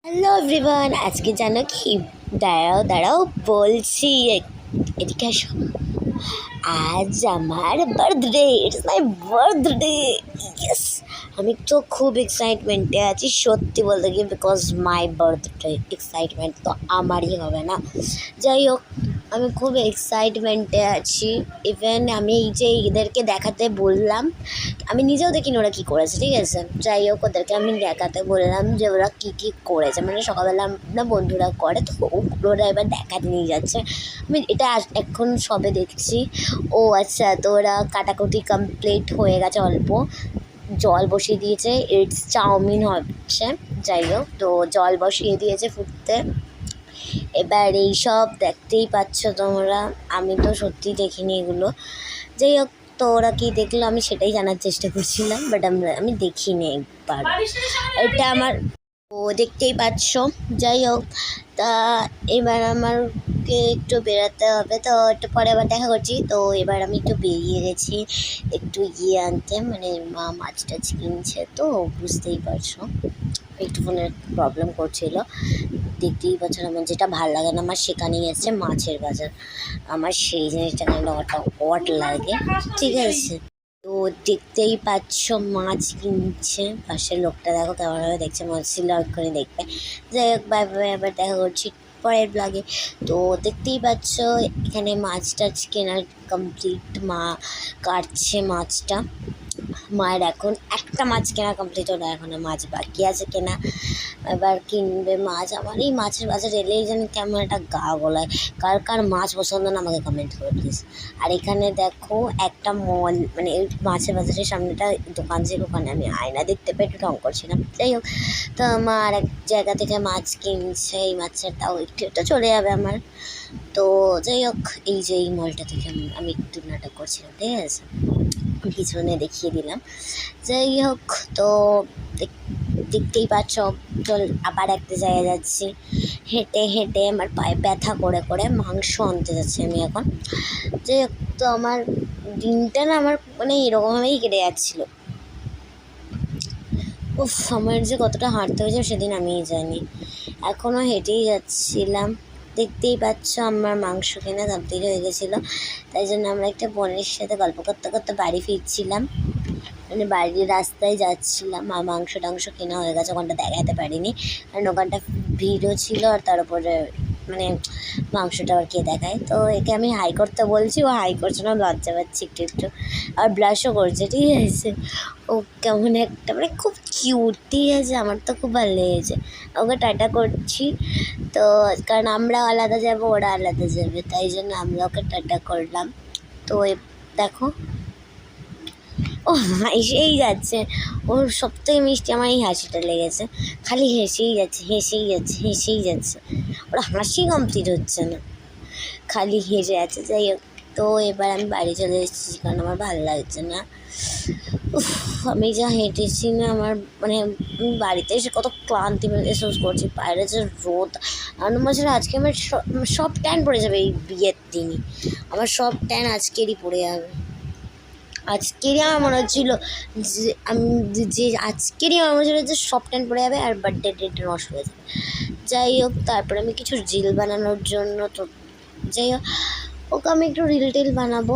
Hello everyone, আজকে জানো কি? দাঁড়াও দাঁড়াও বলছি, এদিকে আসো। আজ আমার birthday, it's my birthday. Yes, আমি তো খুব এক্সাইটমেন্টে আছি সত্যি বলতে গিয়ে, বিকজ মাই বার্থডে। এক্সাইটমেন্ট তো আমারই হবে না? যাই হোক, আমি খুব এক্সাইটমেন্টে আছি। ইভেন আমি এই যে এদেরকে দেখাতে বললাম, আমি নিজেও দেখিনি ওরা কী করেছে, ঠিক আছে? যাই হোক, ওদেরকে আমি দেখাতে বললাম যে ওরা কী কী করেছে, মানে সকালবেলা না বন্ধুরা করে, তো ওরা এবার দেখাতে নিয়ে যাচ্ছে। আমি এটা এখন সবে দেখছি। ও আচ্ছা, তো ওরা কাটাকুটি কমপ্লিট হয়ে গেছে, অল্প জল বসিয়ে দিয়েছে, ইটস চাউমিন হচ্ছে। যাই হোক, তো জল বসিয়ে দিয়েছে ফুটতে। এবার এই সব দেখতেই পাচ্ছ তোমরা, আমি তো সত্যি দেখিনি এগুলো। যাই হোক, তো ওরা কী দেখলো আমি সেটাই জানার চেষ্টা করছিলাম, বাট আমি দেখিনি একবার। এটা আমার, ও দেখতেই পাচ্ছ। যাই হোক, তা এবার আমাকে একটু বেরোতে হবে, তো একটু পরে আবার দেখা করছি। তো এবার আমি একটু বেরিয়ে গেছি একটু আনতে, মানে মা মাছ টাছ কিনছে, তো বুঝতেই পারছো একটু ফোনের প্রবলেম করছিল। দেখতেই পাচ্ছ, আমার যেটা ভালো লাগে না আমার সেখানেই এসছে মাছের বাজার, আমার সেই জিনিসটা কেন অট লাগে, ঠিক আছে? তো দেখতেই পাচ্ছ মাছ কিনছে, পাশের লোকটা দেখো কেমনভাবে দেখছে, মাছ ছিল করে দেখবে। যাই হোক, বাই বাই, আবার দেখা করছি পরের ব্লগে। তো দেখতেই পাচ্ছ এখানে মাছ টাছ কেনার কমপ্লিট, মা কাটছে মাছটা। মায়ের এখন একটা মাছ কেনা কমপ্লিট হলো, এখনও মাছ বাকি আছে কেনা, এবার কিনবে মাছ। আমার এই মাছের বাজার এলেই যেন কেমন একটা গা গলায়। কার কার মাছ পছন্দ না আমাকে কমেন্ট করে প্লিজ। আর এখানে দেখো একটা মল, মানে এই মাছের বাজারের সামনেটা দোকান ছিল, ওখানে আমি আয়না দেখতে পেয়ে একটু ঢং করছিলাম। যাই হোক, তো আমার এক জায়গা থেকে মাছ কিনছে, এই মাছের তাও একটু চলে যাবে আমার। তো যাই হোক, এই যে এই মলটা থেকে আমি একটু নাটক করছিলাম, ঠিক আছে? পিছনে দেখিয়ে দিলাম। যাই হোক, তো দেখতেই পাচ্ছ, চল আবার একটা জায়গায় যাচ্ছি, হেঁটে হেঁটে আমার পায়ে ব্যথা করে করে মাংস আনতে যাচ্ছি আমি এখন। যাই হোক, তো আমার দিনটা না আমার মানে এরকমভাবেই কেটে যাচ্ছিলো। উফ, আমার যে কতটা হাঁটতে হয়েছে সেদিন আমিই জানি। এখনও হেঁটেই যাচ্ছিলাম। দেখতেই পাচ্ছ আমার মাংস কেনা কমপ্লিট হয়ে গেছিলো, তাই জন্য আমরা একটা বোনের সাথে গল্প করতে করতে বাড়ি ফিরছিলাম, মানে বাড়ির রাস্তায় যাচ্ছিলাম। আর মাংস টাংস কেনা হয়ে গেছে, ওখানটা দেখাতে পারিনি কারণ ওখানটা ভিড়ও ছিল, আর তার উপরে মানে মাংসটা আর কে দেখায়। তো একে আমি হাই করতে বলছি, ও হাই করছে না, লজ্জা পাচ্ছি একটু একটু, আর ব্লাশও করছে, ঠিক আছে? ও কেমন একটা মানে খুব কিউট, ঠিক আছে? আমার তো খুব ভালো লেগেছে। ওকে টাটা করছি, তো কারণ আমরা আলাদা যাব, ওরা আলাদা যাবে, তাই জন্য আমরা ওকে টাটা করলাম। তো দেখো, ও হেসেই যাচ্ছে, ওর সবথেকে মিষ্টি আমার এই হাসিটা লেগেছে, খালি হেসেই যাচ্ছে হেসেই যাচ্ছে হেসেই যাচ্ছে, ওর হাসি কমপ্লিট হচ্ছে না, খালি হেসে যাচ্ছে। যাই হোক, তো এবার আমি বাড়ি চলে এসেছি কারণ আমার ভালো লাগছে না। উফ, আমি যা হেঁটেছি না, আমার মানে আমি বাড়িতে এসে কত ক্লান্তি এসব করছি, বাইরে যে রোদ। আর মাঝে আজকে আমার সব ট্যান পড়ে যাবে, এই বিয়ের দিনই আমার সব ট্যান আজকেরই পড়ে যাবে। আজকেরই আমার মনে হচ্ছিল যে আজকেরই আমার মনে হচ্ছিলো যে সব ট্যান পড়ে যাবে আর বার্থডে ডেটটা নষ্ট হয়ে যাবে। যাই হোক, তারপরে আমি কিছু রিল বানানোর জন্য, তো যাই হোক, ওকে আমি একটু রিল টিল বানাবো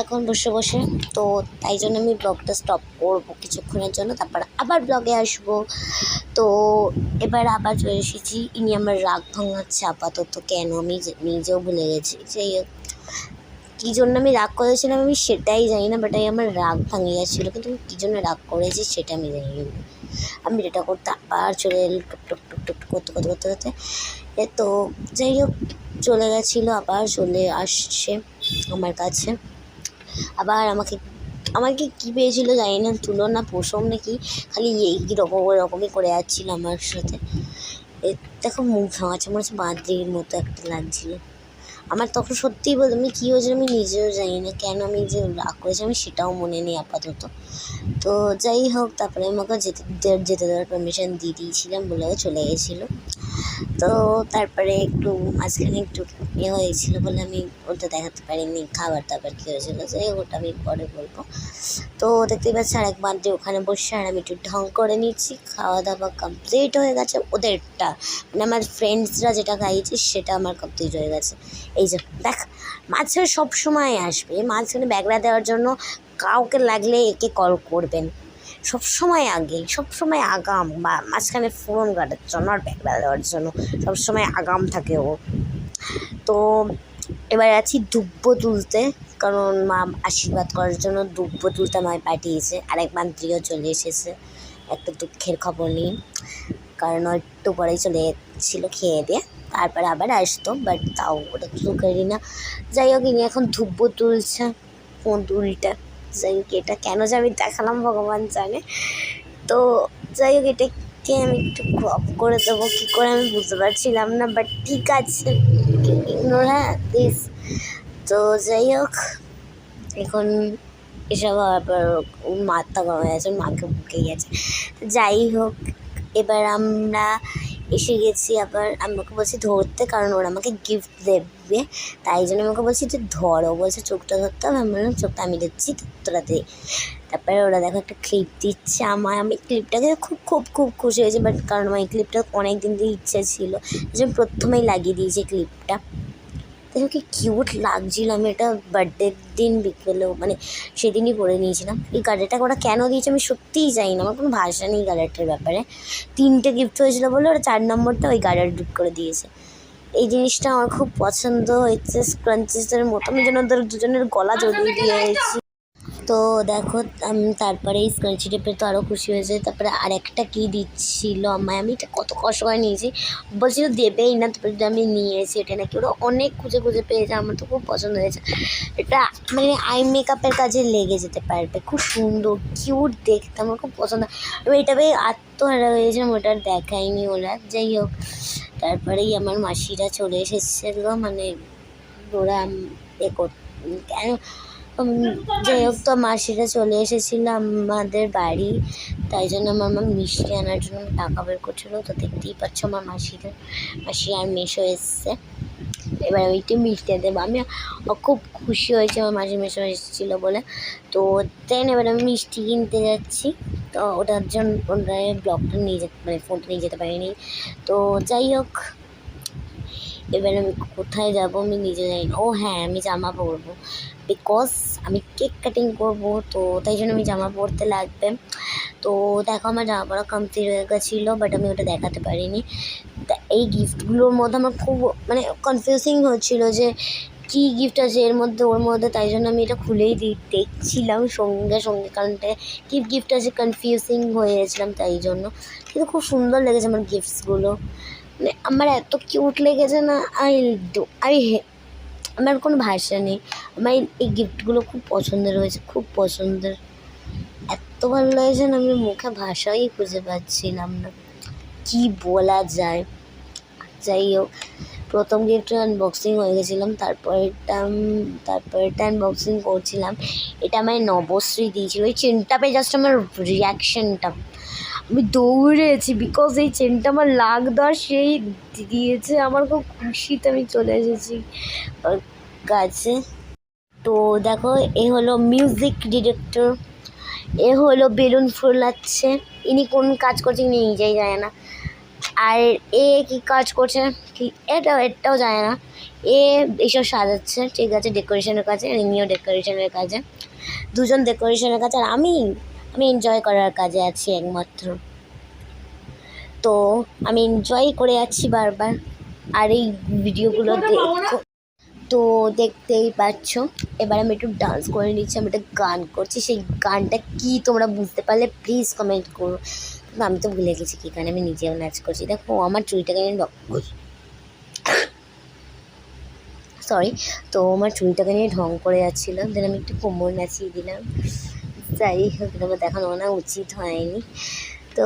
এখন বসে বসে, তো তাই জন্য আমি ব্লগটা স্টপ করবো কিছুক্ষণের জন্য, তারপর আবার ব্লগে আসবো। তো এবার আবার চলে এসেছি, ইনি আমার রাগ ভাঙাচ্ছে আপাতত, কেন আমি নিজেও ভুলে গেছি। যাই হোক, কী জন্য আমি রাগ করেছিলাম আমি সেটাই জানি না, বাট আমার রাগ ভাঙিয়ে যাচ্ছিলো, কিন্তু আমি কী জন্য রাগ করেছি সেটা আমি জানি না। আমি এটা করতে আবার চলে এল টুক টুক টুক টুক করতে করতে করতে করতে, তো যাই হোক, চলে গেছিলো, আবার চলে আসছে আমার কাছে। আবার আমাকে কী পেয়েছিলো জানি না, তুলো না পশম নাকি, খালি এই রকমই করে যাচ্ছিলো আমার সাথে। দেখো মুখ ভাঙাচ্ছে, মনে হচ্ছে বাঁদরির মতো একটা লাগছিলো আমার। তখন সত্যিই বলতে আমি কী হয়েছিল আমি নিজেও জানি না, কেন আমি যে রাগ করেছি আমি সেটাও মনে নেই আপাতত। তো যাই হোক, তারপরে আমাকে যেতে দেওয়ার পারমিশন দিয়ে দিয়েছিলাম বলে চলে গেছিলো। তো তারপরে একটু মাঝখানে একটু হয়েছিল বলে আমি ওটা দেখাতে পারিনি, খাবার দাবার কী হয়েছিলো, যাই হোক ওটা আমি পরে বলবো। তো দেখতেই পাচ্ছি আরেক বান্ধবী ওখানে বসে, আর আমি একটু ঢং করে নিচ্ছি। খাওয়া দাওয়া কমপ্লিট হয়ে গেছে ওদেরটা, মানে আমার ফ্রেন্ডসরা যেটা খাইয়েছি সেটা আমার কমপ্লিট হয়ে গেছে। এই যে দেখ, মাঝখানে সব সময় আসবে, মাঝখানে ব্যাগরা দেওয়ার জন্য কাউকে লাগলে একে কল করবেন, সবসময় আগে, সবসময় আগাম, বা মাঝখানে ফোন কাটার জন্য আর ব্যাগরা দেওয়ার জন্য সবসময় আগাম থাকে ও। তো এবার আছি দুব্য তুলতে, কারণ মা আশীর্বাদ করার জন্য দুব্য তুলতে আমায় পাঠিয়েছে। আরেক বান্ধবীও চলে এসেছে, একটা দুঃখের খবর নিয়ে, কারণ একটু পরেই চলে এসেছিল খেয়ে দিয়ে, তারপরে আবার আসতো, বাট তাও ওটা তো করি না। যাই হোক, ইনি এখন দুব্য তুলছে, ফোন তুলতে। যাই হোক, এটা কেন যে আমি দেখালাম ভগবান জানে। তো যাই হোক, এটাকে আমি একটু ক্রপ করে দেবো কী করে আমি বুঝতে পারছিলাম না, বাট ঠিক আছে, ইগনোর, হ্যাঁ প্লিজ। তো যাই হোক, এখন এসব আবার মাথা গরম হয়ে গেছে, মাকে বুকে গেছে। যাই হোক, এবার আমরা এসে গেছি, আবার আমি ওকে বলছি ধরতে, কারণ ওরা আমাকে গিফট দেবে, তাই জন্য আমাকে বলছি যে ধরো, বলছে চোখটা ধরতে হবে। আমি বললাম চোখটা আমি দিচ্ছি, তোরা দে। তারপরে ওরা দেখো একটা ক্লিপ দিচ্ছে আমায়, আমি ক্লিপটাকে খুব খুব খুব খুশি হয়েছি, বাট কারণ আমার এই ক্লিপটা অনেক দিন দিয়ে ইচ্ছে ছিল, যে প্রথমেই লাগিয়ে দিয়েছি ক্লিপটা। দেখো কি কিউট লাগছিল, আমি এটা বার্থডের দিন বিকেলেও, মানে সেদিনই পরে নিয়েছিলাম। এই গাড়িটা ওরা কেন দিয়েছে আমি সত্যিই জানি না, আমার কোনো ভাষা নেই গাড়িটার ব্যাপারে। 3টে গিফট হয়েছিল বলে ওরা 4 নম্বরটা ওই গাড়ির গিফট করে দিয়েছে। এই জিনিসটা আমার খুব পছন্দ হয়েছে, স্ক্রাঞ্চিসের মতো, আমি যেন ওদের দুজনের গলা জড়িয়ে দিয়েছি। তো দেখো, তারপরে এই স্ক্রাঞ্চি টেপে তো আরও খুশি হয়েছে। তারপরে আরেকটা কী দিচ্ছিল আমায়, আমি এটা কত কষ্ট করে নিয়েছি, বলছিল দেবেই না, তারপরে আমি নিয়েছি। এটা নাকি ওরা অনেক খুঁজে খুঁজে পেয়েছে, আমার তো খুব পছন্দ হয়েছে। এটা মানে আই মেকআপের কাজে লেগে যেতে পারবে, খুব সুন্দর কিউট দেখতে, আমার খুব পছন্দ। আমি এটা পেয়ে আত্মহারা হয়েছিলাম, ওটা আর দেখায়নি ওরা। যাই হোক, তারপরেই আমার মাসিরা চলে এসেছিলো, মানে ওরা কেন, যাই হোক, তো মাসিরা চলে এসেছিল আমাদের বাড়ি, তাই জন্য আমার মা মিষ্টি আনার জন্য টাকা বের করছিল। তো দেখতেই পাচ্ছ আমার মাসি আর মেসো এসছে, এবার ওইটি মিষ্টি দেবো আমি। খুব খুশি হয়েছে আমার মাসি মেসো এসেছিলো বলে। তো দেন এবার আমি মিষ্টি কিনতে যাচ্ছি, তো ওটার জন্য ওরা ব্লগটা নিয়ে যেতে, মানে ফোনটা নিয়ে যেতে পারিনি। তো যাই হোক, এবার আমি কোথায় যাব আমি নিজে জানি না। ও হ্যাঁ, আমি জামা পরবো, বিকজ আমি কেক কাটিং করবো, তো তাই জন্য আমি জামা পরতে লাগবে। তো দেখো, আমার জামা পরা কমপ্লিট হয়ে গেছিলো, বাট আমি ওটা দেখাতে পারিনি। তা এই গিফটগুলোর মধ্যে আমার খুব মানে কনফিউজিং হচ্ছিলো যে কী গিফট আছে এর মধ্যে ওর মধ্যে, তাই জন্য আমি এটা খুলেই দেখছিলাম সঙ্গে সঙ্গে, কারণটা কী গিফট আছে কনফিউজিং হয়ে গেছিলাম তাই জন্য। কিন্তু খুব সুন্দর লেগেছে আমার গিফটসগুলো, মানে আমার এত কিউট লেগেছে না, আমার কোনো ভাষা নেই। আমার এই গিফটগুলো খুব পছন্দের হয়েছে, খুব পছন্দের, এত ভালো লেগেছে না, আমি মুখে ভাষাই খুঁজে পাচ্ছিলাম না, কি বলা যায়। যাই হোক, প্রথম গিফটটা আনবক্সিং হয়ে গেছিলাম, তারপরেরটা আনবক্সিং করছিলাম। এটা আমায় নবশ্রী দিয়েছিল, ওই চেনটা পেয়ে জাস্ট আমার রিয়াকশানটা, আমি দৌড়েছি, বিকজ এই চেনটা আমার লাগদার সেই দিয়েছে, আমার খুব খুশিতে আমি চলে এসেছি ওর কাছে। তো দেখো, এ হলো মিউজিক ডিরেক্টর, এ হলো বেলুন ফোলাচ্ছে, ইনি কোন কাজ করছে ইনি নিজেই জানে না। আর এ কি কাজ করছে কি এটাও জানে না, এ এইসব সাজাচ্ছে, ঠিক আছে, ডেকোরেশনের কাজে, ইনিও ডেকোরেশনের কাজে, দুজন ডেকোরেশনের কাজে, আর আমি এনজয় করার কাজে আছি একমাত্র। তো আমি এনজয় করে যাচ্ছি বারবার, আর এই ভিডিওগুলো তো দেখতেই পাচ্ছ। এবার আমি একটু ডান্স করে নিচ্ছি, আমি একটা গান করছি, সেই গানটা কি তোমরা বুঝতে পারলে প্লিজ কমেন্ট করো। আমি তো ভুলে গেছি কী গান, আমি নিজেও নাচ করছি। দেখো, আমার চুড়িটাকে নিয়ে সরি, তো আমার চুড়িটাকে নিয়ে ঢং করে যাচ্ছিলাম, দেন আমি একটু কোমর নাচিয়ে দিলাম। যাই হোক, তোমার দেখানো না উচিত হয়নি। তো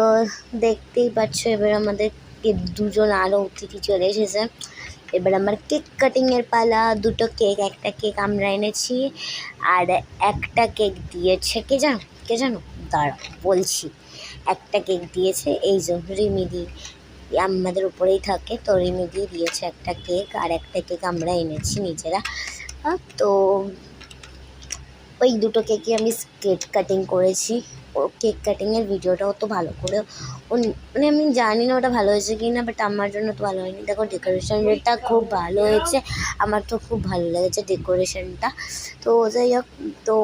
দেখতেই পাচ্ছ, এবার আমাদের দুজন আরও অতিথি চলে এসেছে। এবার আমার কেক কাটিংয়ের পালা, দুটো কেক, একটা কেক আমরা এনেছি, আর একটা কেক দিয়েছে কে জানো, দাঁড়া বলছি। একটা কেক দিয়েছে এই যে রিমিদি, আমাদের উপরেই থাকে। তো রিমি দিয়ে দিয়েছে একটা কেক, আর একটা কেক আমরা এনেছি নিজেরা। তো ওই দুটো কেকই আমি কেক কাটিং করেছি। ও কেক কাটিংয়ের ভিডিওটাও তো ভালো করে মানে আমি জানি না ওটা ভালো হয়েছে কি না, বাট আমার জন্য তো ভালো হয়নি। দেখো ডেকোরেশনটা খুব ভালো হয়েছে, আমার তো খুব ভালো লেগেছে ডেকোরেশনটা। তো যাই হোক, তো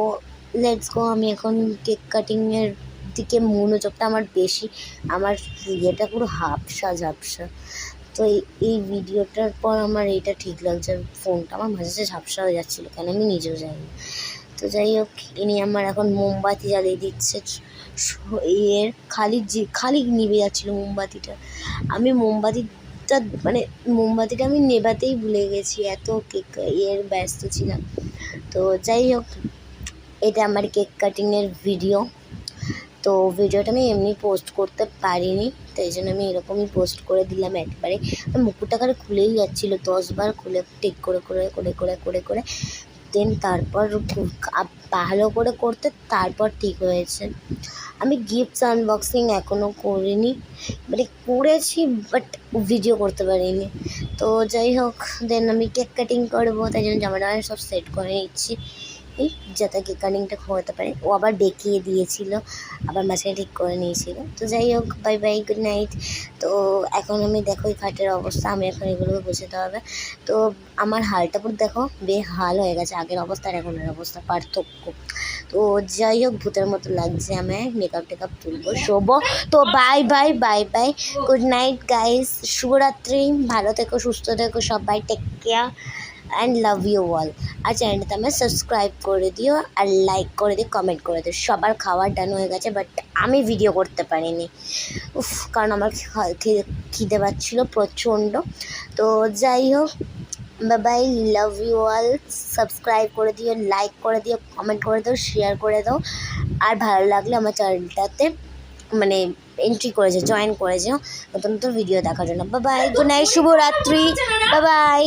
লেটস গো। আমি এখন কেক কাটিংয়ের দিকে মনোযোগটা আমার বেশি, আমার ইয়েটা পুরো হাফসা ঝাপসা। তো এই ভিডিওটার পর আমার এটা ঠিক লাগছে, ফোনটা আমার মাঝে মাঝে ঝাপসা হয়ে যাচ্ছিলো, কেন আমি নিজেও জানি না। তো যাই হোক, ইনি আমার এখন মোমবাতি জ্বালিয়ে দিচ্ছে। এর খালি নিভে যাচ্ছিলো মোমবাতিটা। আমি মোমবাতিটা আমি নেভাতেই ভুলে গেছি, এত কেক ব্যস্ত ছিলাম। তো যাই হোক, এটা আমার কেক কাটিংয়ের ভিডিও। তো ভিডিওটা আমি এমনি পোস্ট করতে পারিনি, তো এই জন্য আমি এরকমই পোস্ট করে দিলাম একবারে। মুকুটটা করে খুলেই যাচ্ছিলো, 10 বার খুলে টিক করে করে করে করে করে করে দেন তারপর ভালো করে করতে তারপর ঠিক হয়েছে। আমি গিফটস আনবক্সিং এখনও করিনি, মানে করেছি বাট ভিডিও করতে পারিনি। তো যাই হোক, দেন আমি কেক কাটিং করবো, তাই জন্য জামা সব সেট করে নিচ্ছি যাতে কেক কাটিংটা হতে পারে। ও আবার দেখিয়ে দিয়েছিল, আবার মাঝখানে ঠিক করে নিয়েছিল। তো যাই হোক, বাই বাই, গুড নাইট। তো এখন আমি দেখো এই খাটের অবস্থা, আমি এখন এগুলোকে বোঝাতে হবে। তো আমার হালটা পুরো দেখো বেহাল হয়ে গেছে, আগের অবস্থা আর এখনের অবস্থা পার্থক্য। তো যাই হোক, ভূতের মতো লাগছে, আমি মেকআপ টেকআপ তুলবো, শোবো। তো bye bye bye bye, good night guys, শুভরাত্রি, ভালো থেকো, সুস্থ থেকো সবাই, take care and love you all. আর চ্যানেলটা আমি সাবস্ক্রাইব করে দিও, আর লাইক করে দিও, কমেন্ট করে দিও। সবার খাওয়ার ডান হয়ে গেছে, বাট আমি ভিডিও করতে পারিনি, কারণ আমার খিদে পাচ্ছিলো প্রচণ্ড। তো যাই হোক, bye, love you all. Subscribe করে দিও, লাইক করে দিও, কমেন্ট করে দাও, শেয়ার করে দাও। আর ভালো লাগলে আমার চ্যানেলটাতে মানে এন্ট্রি করেছে, জয়েন করেছে নতুন নতুন ভিডিও দেখার জন্য। বাই, গুড নাইট, শুভরাত্রি, বাই।